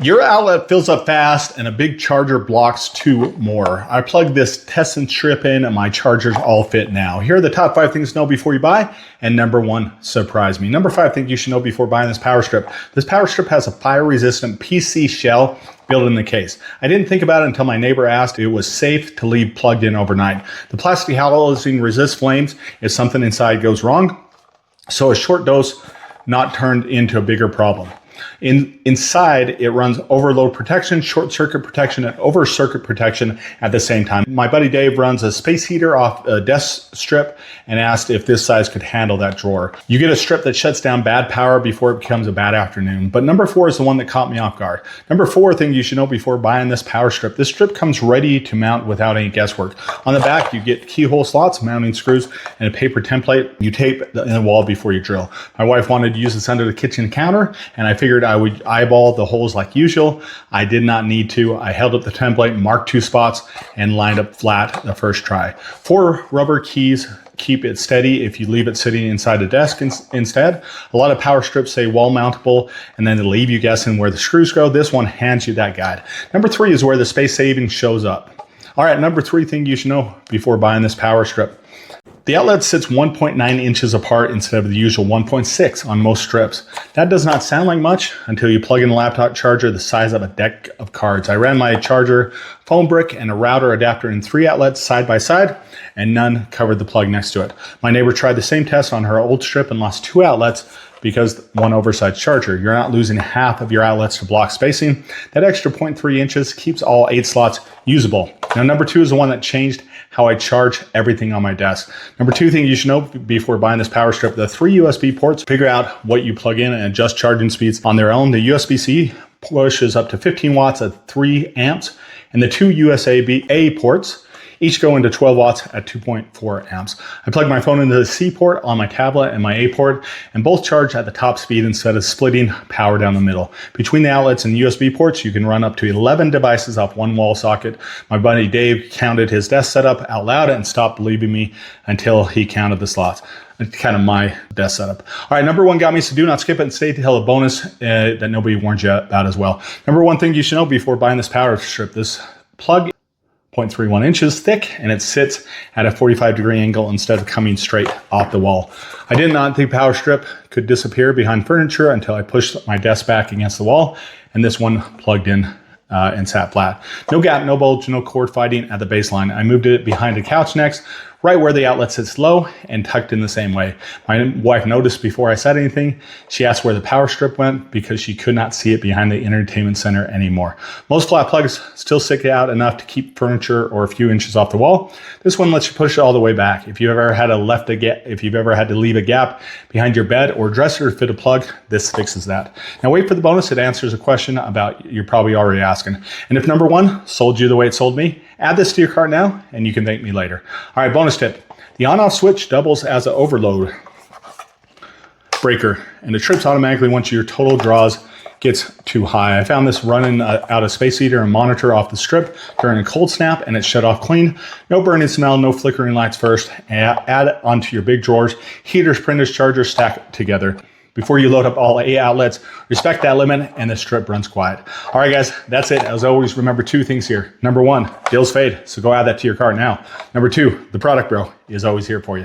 Your outlet fills up fast and a big charger blocks 2 more. I plugged this TESSAN strip in and my chargers all fit now. Here are the top 5 things to know before you buy. And number 1, surprise me. Number 5 thing you should know before buying this power strip. This power strip has a fire-resistant PC shell built in the case. I didn't think about it until my neighbor asked if it was safe to leave plugged in overnight. The plastic housing resists flames if something inside goes wrong, so a short dose not turned into a bigger problem. Inside, it runs overload protection, short circuit protection, and over circuit protection at the same time. My buddy Dave runs a space heater off a desk strip and asked if this size could handle that drawer. You get a strip that shuts down bad power before it becomes a bad afternoon. But number 4 is the one that caught me off guard. Number 4 thing you should know before buying this power strip. This strip comes ready to mount without any guesswork. On the back, you get keyhole slots, mounting screws, and a paper template you tape in the wall before you drill. My wife wanted to use this under the kitchen counter, and I figured I would eyeball the holes like usual. I did not need to. I held up the template, marked 2 spots, and lined up flat the first try. 4 rubber keys keep it steady if you leave it sitting inside a desk instead. A lot of power strips say wall mountable, and then they leave you guessing where the screws go. This one hands you that guide. Number 3 is where the space saving shows up. All right, number 3 thing you should know before buying this power strip. The outlet sits 1.9 inches apart instead of the usual 1.6 on most strips. That does not sound like much until you plug in a laptop charger the size of a deck of cards. I ran my charger, phone brick, and a router adapter in 3 outlets side by side, and none covered the plug next to it. My neighbor tried the same test on her old strip and lost 2 outlets because one oversized charger. You're not losing half of your outlets to block spacing. That extra 0.3 inches keeps all 8 slots usable. Now, number 2 is the one that changed how I charge everything on my desk. Number 2 thing you should know before buying this power strip, the 3 USB ports figure out what you plug in and adjust charging speeds on their own. The USB-C pushes up to 15 watts at 3 amps, and the 2 USB-A ports each go into 12 watts at 2.4 amps. I plug my phone into the C port on my tablet and my A port, and both charge at the top speed instead of splitting power down the middle. Between the outlets and USB ports, you can run up to 11 devices off one wall socket. My buddy Dave counted his desk setup out loud and stopped believing me until he counted the slots. It's kind of my desk setup. All right, number 1 got me, so do not skip it and stay to tell a bonus that nobody warned you about as well. Number 1 thing you should know before buying this power strip, this plug 0.31 inches thick, and it sits at a 45-degree angle instead of coming straight off the wall. I did not think power strip could disappear behind furniture until I pushed my desk back against the wall, and this one plugged in and sat flat. No gap, no bulge, no cord fighting at the baseline. I moved it behind a couch next, right where the outlet sits low and tucked in the same way. My wife noticed before I said anything. She asked where the power strip went because she could not see it behind the entertainment center anymore. Most flat plugs still stick out enough to keep furniture or a few inches off the wall. This one lets you push it all the way back. If you've ever had to leave a gap behind your bed or dresser to fit a plug, this fixes that. Now wait for the bonus. It answers a question about you're probably already asking. And if number 1 sold you the way it sold me, add this to your cart now and you can thank me later. All right, bonus tip. The on-off switch doubles as an overload breaker, and it trips automatically once your total draws gets too high. I found this running out of space heater and monitor off the strip during a cold snap, and it shut off clean. No burning smell, no flickering lights first. Add it onto your big drawers, heaters, printers, chargers stacked together. Before you load up all 8 outlets, respect that limit, and the strip runs quiet. All right, guys, that's it. As always, remember 2 things here. Number 1, deals fade, so go add that to your cart now. Number 2, the product bro is always here for you.